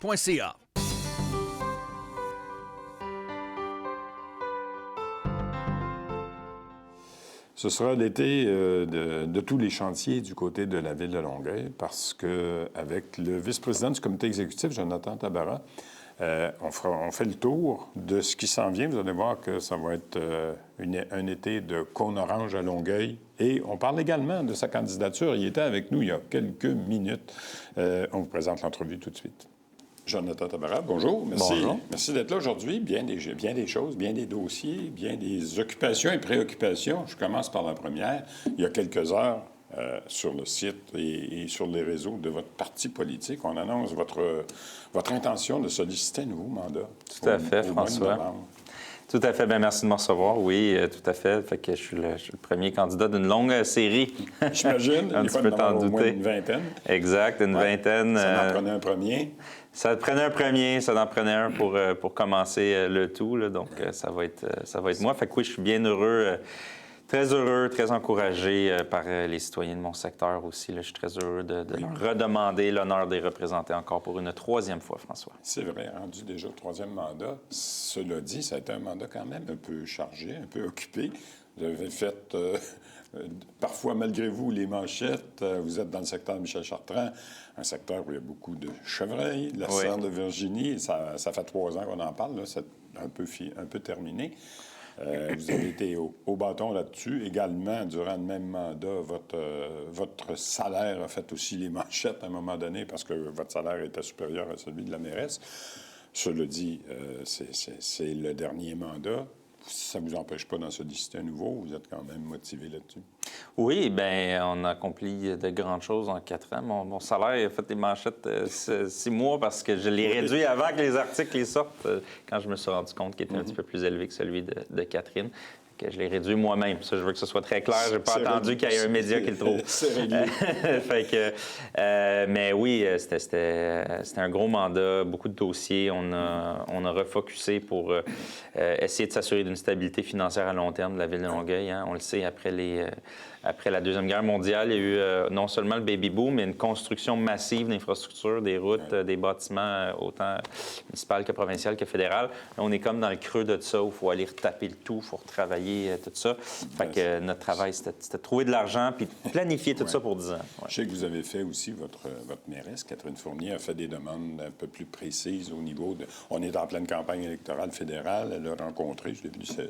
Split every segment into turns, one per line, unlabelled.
Ce sera l'été de tous les chantiers du côté de la Ville de Longueuil parce qu'avec le vice-président du comité exécutif, Jonathan Tabarrok, on fait le tour de ce qui s'en vient. Vous allez voir que ça va être un été de cône orange à Longueuil. Et on parle également de sa candidature. Il était avec nous il y a quelques minutes. On vous présente l'entrevue tout de suite. Jonathan Tabarrok, bonjour. Merci.
Bonjour.
Merci d'être là aujourd'hui. Bien des choses, bien des dossiers, bien des occupations et préoccupations. Je commence par la première. Il y a quelques heures, sur le site et sur les réseaux de votre parti politique, on annonce votre intention de solliciter un nouveau mandat.
Tout à fait, François. Tout à fait. Bien, merci de me recevoir. Oui, tout à fait. Fait que je suis le premier candidat d'une longue série.
J'imagine.
Un petit peu t'en douter.
Au moins une vingtaine.
Exact, une vingtaine.
Ça en prenait un premier.
Ça en prenait un pour commencer le tout. Là, donc, ça va être moi. Fait que oui, je suis bien heureux. Très heureux, très encouragé par les citoyens de mon secteur aussi. Là. Je suis très heureux de leur redemander l'honneur de les représenter encore pour une troisième fois, François.
C'est vrai, rendu déjà le troisième mandat. Cela dit, ça a été un mandat quand même un peu chargé, un peu occupé. Vous avez fait, parfois malgré vous, les manchettes. Vous êtes dans le secteur de Michel Chartrand, un secteur où il y a beaucoup de chevreuils, de la serre de Virginie. Ça fait 3 ans qu'on en parle, là. C'est un peu terminé. Vous avez été au bâton là-dessus. Également, durant le même mandat, votre salaire a fait aussi les manchettes à un moment donné parce que votre salaire était supérieur à celui de la mairesse. Cela dit, c'est le dernier mandat. Ça ne vous empêche pas d'en solliciter un nouveau. Vous êtes quand même motivé là-dessus.
Oui, bien, on a accompli de grandes choses en 4 ans. Mon salaire a fait des manchettes 6 mois parce que je l'ai réduit avant que les articles les sortent, quand je me suis rendu compte qu'il était un petit peu plus élevé que celui de Catherine. Que je l'ai réduit moi-même. Ça, je veux que ce soit très clair. Je n'ai pas attendu qu'il y ait un média qui le trouve.
C'est réglé.
Fait que, mais oui, c'était un gros mandat, beaucoup de dossiers. On a refocusé pour essayer de s'assurer d'une stabilité financière à long terme de la Ville de Longueuil. Hein. On le sait, après la Deuxième Guerre mondiale, il y a eu non seulement le baby-boom, mais une construction massive d'infrastructures, des routes, des bâtiments, autant municipales que provinciales que fédérales. Là, on est comme dans le creux de ça, où il faut aller retaper le tout, il faut retravailler tout ça. Fait que notre travail, c'était de trouver de l'argent puis de planifier tout ça pour 10 ans. Ouais.
Je sais que vous avez fait aussi, votre mairesse, Catherine Fournier, a fait des demandes un peu plus précises au niveau de... On est en pleine campagne électorale fédérale. Elle a rencontré, je l'ai vu ça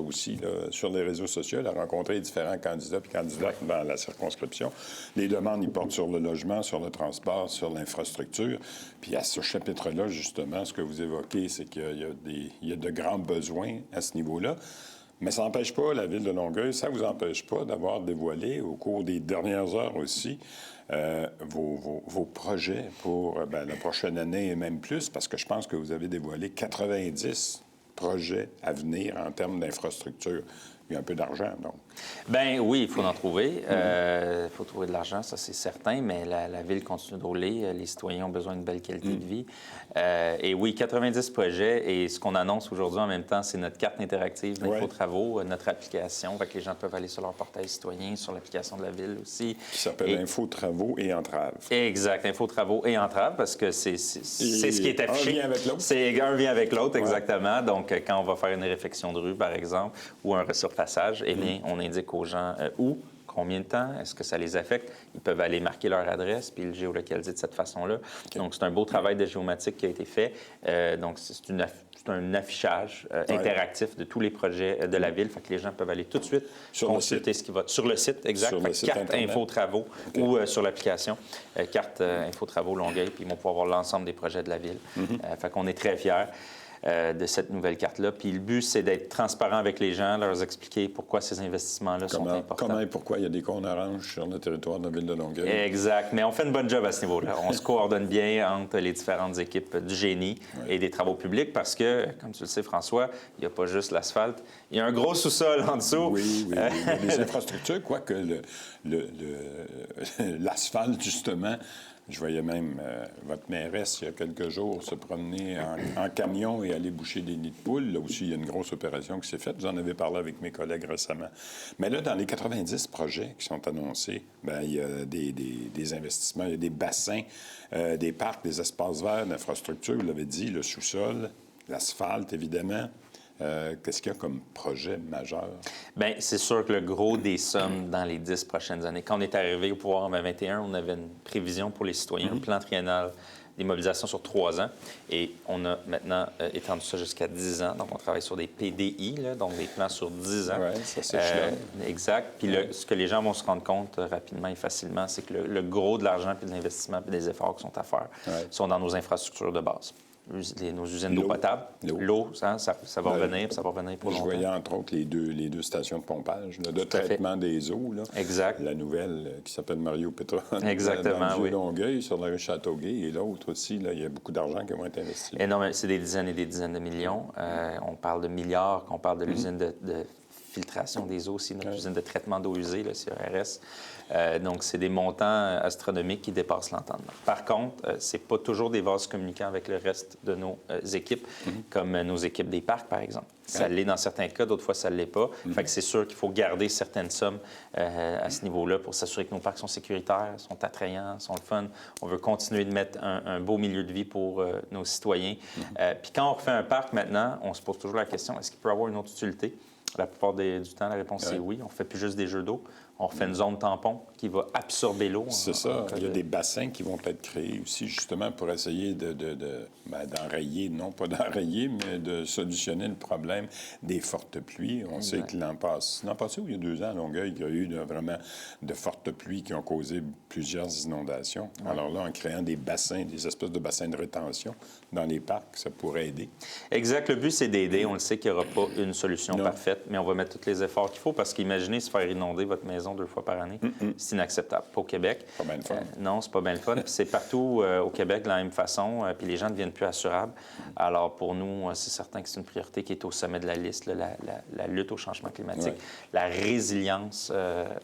aussi, là, sur les réseaux sociaux, elle a rencontré différents candidats puis candidates dans la circonscription. Les demandes, ils portent sur le logement, sur le transport, sur l'infrastructure. Puis à ce chapitre-là, justement, ce que vous évoquez, c'est qu'il y a de grands besoins à ce niveau-là. Mais ça n'empêche pas, la Ville de Longueuil, ça ne vous empêche pas d'avoir dévoilé au cours des dernières heures aussi vos projets pour la prochaine année et même plus, parce que je pense que vous avez dévoilé 90 projets à venir en termes d'infrastructure. Il y a un peu d'argent, donc.
Bien oui, il faut en trouver. Il faut trouver de l'argent, ça c'est certain, mais la Ville continue de rouler. Les citoyens ont besoin d'une belle qualité de vie. Et oui, 90 projets. Et ce qu'on annonce aujourd'hui en même temps, c'est notre carte interactive d'Infotravaux, notre application. Fait que les gens peuvent aller sur leur portail citoyen, sur l'application de la Ville aussi. Qui
s'appelle Infotravaux et Entraves.
Exact, Infotravaux et Entraves, parce que c'est ce qui est affiché.
Un vient avec l'autre.
C'est un vient avec l'autre, exactement. Donc, quand on va faire une réfection de rue, par exemple, ou un resurfaçage, eh bien, on indique aux gens où, combien de temps, est-ce que ça les affecte. Ils peuvent aller marquer leur adresse puis le géolocaliser de cette façon-là. Okay. Donc, c'est un beau travail de géomatique qui a été fait. Donc, c'est un affichage interactif de tous les projets de la Ville. Fait que les gens peuvent aller tout de suite consulter ce qui va sur le site, exact. Fait que carte Infotravaux ou sur l'application carte Infotravaux Longueuil, puis ils vont pouvoir voir l'ensemble des projets de la Ville. Fait qu'on est très fiers de cette nouvelle carte-là. Puis le but, c'est d'être transparent avec les gens, leur expliquer pourquoi ces investissements-là sont importants.
Comment et pourquoi il y a des cônes oranges sur le territoire de la Ville de Longueuil.
Exact. Mais on fait une bonne job à ce niveau-là. On se coordonne bien entre les différentes équipes du génie et des travaux publics parce que, comme tu le sais, François, il n'y a pas juste l'asphalte. Il y a un gros sous-sol en dessous.
Oui. Les infrastructures, quoique l'asphalte, justement, Je voyais même votre mairesse, il y a quelques jours, se promener en camion et aller boucher des nids de poules. Là aussi, il y a une grosse opération qui s'est faite. Vous en avez parlé avec mes collègues récemment. Mais là, dans les 90 projets qui sont annoncés, bien, il y a des investissements, il y a des bassins, des parcs, des espaces verts, d'infrastructures, vous l'avez dit, le sous-sol, l'asphalte, évidemment. Qu'est-ce qu'il y a comme projet majeur?
Bien, c'est sûr que le gros des sommes dans les 10 prochaines années, quand on est arrivé au pouvoir en 2021, on avait une prévision pour les citoyens, un plan triennal d'immobilisation sur 3 ans. Et on a maintenant étendu ça jusqu'à 10 ans. Donc, on travaille sur des PDI, là, donc des plans sur 10 ans.
Oui, ça, c'est
exact. Puis ce que les gens vont se rendre compte rapidement et facilement, c'est que le gros de l'argent, puis de l'investissement, puis des efforts qui sont à faire sont dans nos infrastructures de base. Nos usines d'eau potable. L'eau, ça va revenir, puis ça va revenir pour longtemps.
Je voyais, entre autres, les deux stations de pompage, là, de traitement des eaux. Là.
Exact.
La nouvelle qui s'appelle Mario Petron.
Exactement,
dans le Longueuil, sur la rue Châteauguay. Et l'autre aussi, là, il y a beaucoup d'argent qui va être investi.
Et non, mais c'est des dizaines et des dizaines de millions. On parle de milliards, on parle de l'usine de filtration des eaux aussi, notre usine de traitement d'eau usée, le CERS. Donc, c'est des montants astronomiques qui dépassent l'entendement. Par contre, c'est pas toujours des vases communicants avec le reste de nos équipes, comme nos équipes des parcs, par exemple. Ça l'est dans certains cas, d'autres fois, ça ne l'est pas. Fait que c'est sûr qu'il faut garder certaines sommes à ce niveau-là pour s'assurer que nos parcs sont sécuritaires, sont attrayants, sont le fun. On veut continuer de mettre un beau milieu de vie pour nos citoyens. Puis quand on refait un parc maintenant, on se pose toujours la question, est-ce qu'il peut avoir une autre utilité? La plupart du temps, la réponse c'est oui. On ne fait plus juste des jeux d'eau. On refait une zone tampon qui va absorber l'eau.
C'est ça. Il y a des bassins qui vont être créés aussi, justement, pour essayer d'enrayer, non pas d'enrayer, mais de solutionner le problème des fortes pluies. On sait que l'an passé, ou il y a 2 ans, à Longueuil, il y a eu vraiment de fortes pluies qui ont causé plusieurs inondations. Alors là, en créant des bassins, des espèces de bassins de rétention dans les parcs, ça pourrait aider.
Exact. Le but, c'est d'aider. On le sait qu'il n'y aura pas une solution parfaite, mais on va mettre tous les efforts qu'il faut parce qu'imaginez se faire inonder votre maison 2 fois par année. C'est inacceptable. Pas au Québec.
Pas bien le fun.
Non, c'est pas bien le fun. Puis c'est partout au Québec de la même façon. Puis les gens ne deviennent plus assurables. Alors pour nous, c'est certain que c'est une priorité qui est au sommet de la liste, là, la lutte au changement climatique, la résilience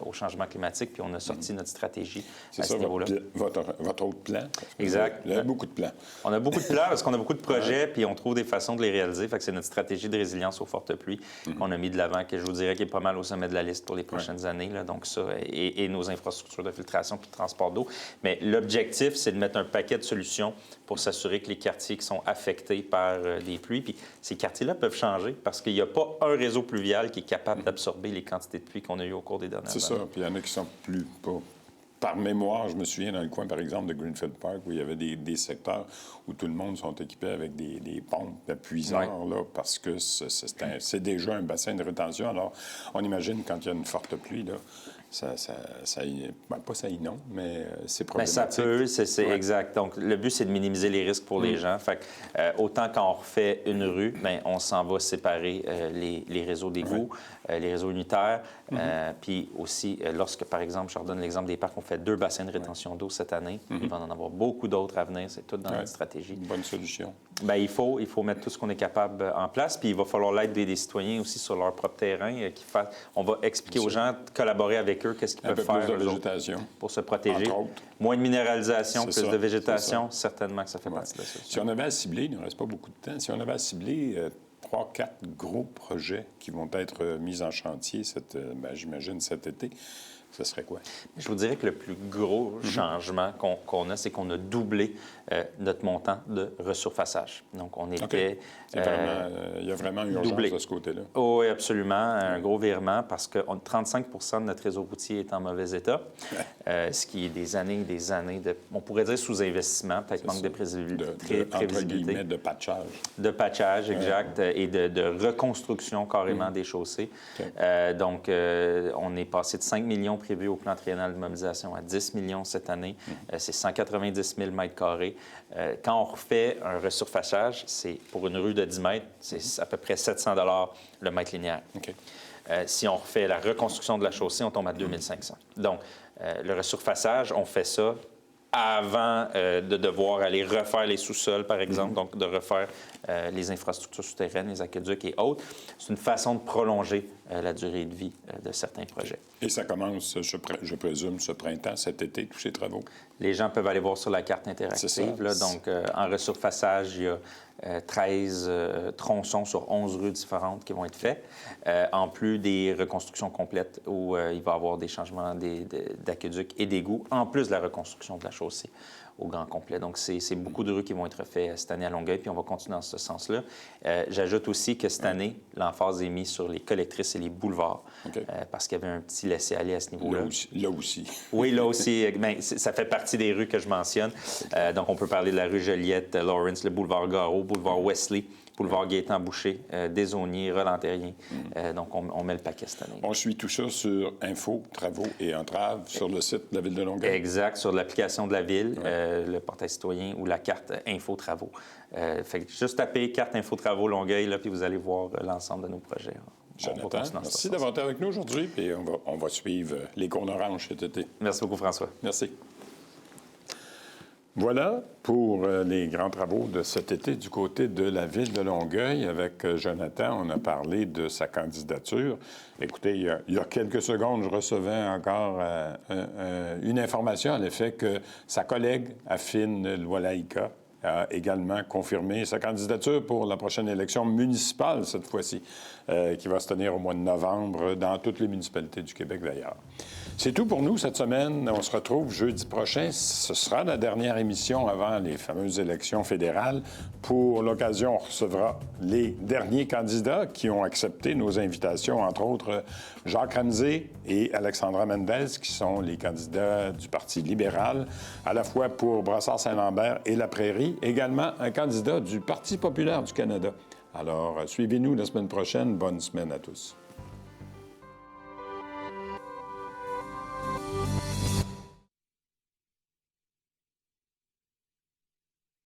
au changement climatique. Puis on a sorti notre stratégie à ce niveau-là.
Votre autre plan.
Exact.
Il y a beaucoup de plans.
On a beaucoup de plans parce qu'on a beaucoup de projets, puis on trouve des façons de les réaliser. Fait que c'est notre stratégie de résilience aux fortes pluies qu'on a mis de l'avant, que je vous dirais qui est pas mal au sommet de la liste pour les prochaines années. Là. Donc ça, et nos infrastructures de filtration puis de transport d'eau. Mais l'objectif, c'est de mettre un paquet de solutions pour s'assurer que les quartiers qui sont affectés par des pluies, puis ces quartiers-là peuvent changer parce qu'il n'y a pas un réseau pluvial qui est capable d'absorber les quantités de pluie qu'on a eues au cours des dernières années.
C'est ça. Puis il y en a qui sont pas... Par mémoire, je me souviens dans le coin, par exemple, de Greenfield Park, où il y avait des secteurs où tout le monde sont équipés avec des pompes puiseurs, là, parce que c'est déjà un bassin de rétention. Alors, on imagine quand il y a une forte pluie, là, pas ça inonde, mais c'est problématique.
Bien, ça peut, c'est exact. Donc, le but, c'est de minimiser les risques pour les gens. Fait que, autant quand on refait une rue, bien, on s'en va séparer les réseaux d'égouts, les réseaux unitaires. Puis aussi, lorsque, par exemple, je redonne l'exemple des parcs, on fait 2 bassins de rétention d'eau cette année. Il va en avoir beaucoup d'autres à venir. C'est tout dans notre stratégie.
Une bonne solution.
Bien, il faut mettre tout ce qu'on est capable en place. Puis il va falloir l'aide des citoyens aussi sur leur propre terrain. On va expliquer aux gens, collaborer avec eux, qu'est-ce qu'ils peuvent faire
plus de végétation,
pour se protéger.
Entre autres.
Moins de minéralisation, plus de végétation, certainement que ça fait partie de la solution.
Si on avait à cibler, il ne nous reste pas beaucoup de temps, si on avait à cibler 3-4 gros projets qui vont être mis en chantier, j'imagine, cet été, ce serait quoi?
Je vous dirais que le plus gros changement qu'on a, c'est qu'on a doublé notre montant de resurfaçage. Donc, on était...
il y a vraiment urgence
doublé
de ce côté-là.
Oh, oui, absolument. Un gros virement parce que 35 de notre réseau routier est en mauvais état, ce qui est des années de, on pourrait dire, sous-investissement, peut-être manque de prévisibilité.
Entre guillemets, de patchage.
De patchage, exact, et de reconstruction carrément des chaussées. Donc, on est passé de 5 millions prévus au plan triennal de mobilisation à 10 millions cette année. C'est 190 000 mètres carrés. Quand on refait un resurfaçage, c'est pour une rue de 10 mètres, c'est à peu près 700 $ le mètre linéaire. Si on refait la reconstruction de la chaussée, on tombe à 2 500. Donc, le resurfaçage, on fait ça avant de devoir aller refaire les sous-sols, par exemple, donc de refaire les infrastructures souterraines, les aqueducs et autres. C'est une façon de prolonger la durée de vie de certains projets.
Et ça commence, je présume, ce printemps, cet été, tous ces travaux?
Les gens peuvent aller voir sur la carte interactive. Là, donc, en resurfaçage, il y a 13 tronçons sur 11 rues différentes qui vont être faits, en plus des reconstructions complètes où il va y avoir des changements d'aqueducs et d'égouts, en plus de la reconstruction de la chaussée au grand complet. Donc, c'est beaucoup de rues qui vont être faites cette année à Longueuil, puis on va continuer dans ce sens-là. J'ajoute aussi que cette année, l'emphase est mise sur les collectrices et les boulevards, parce qu'il y avait un petit laisser-aller à ce niveau-là.
Là aussi.
Oui, là aussi. Bien, ça fait partie des rues que je mentionne. Donc, on peut parler de la rue Joliette, Lawrence, le boulevard Garot, boulevard Wesley, boulevard Gaétan-Boucher, Desaulniers, Roland-Terrien. Donc, on met le paquet cette année.
On suit tout ça sur Info, Travaux et Entraves sur le site de la Ville de Longueuil.
Exact, sur l'application de la Ville, le portail citoyen ou la carte Info Travaux. Fait que juste taper carte Info Travaux Longueuil, là, puis vous allez voir l'ensemble de nos projets.
Jonathan, merci d'avoir été avec nous aujourd'hui, puis on va suivre les cônes oranges cet été.
Merci beaucoup, François.
Merci. Voilà pour les grands travaux de cet été du côté de la Ville de Longueuil. Avec Jonathan, on a parlé de sa candidature. Écoutez, il y a quelques secondes, je recevais encore une information à l'effet que sa collègue, Affine Lwalaïka, a également confirmé sa candidature pour la prochaine élection municipale, cette fois-ci, qui va se tenir au mois de novembre dans toutes les municipalités du Québec, d'ailleurs. C'est tout pour nous cette semaine. On se retrouve jeudi prochain. Ce sera la dernière émission avant les fameuses élections fédérales. Pour l'occasion, on recevra les derniers candidats qui ont accepté nos invitations, entre autres Jacques Ramsey et Alexandra Mendez, qui sont les candidats du Parti libéral, à la fois pour Brassard-Saint-Lambert et La Prairie, également un candidat du Parti populaire du Canada. Alors, suivez-nous la semaine prochaine. Bonne semaine à tous.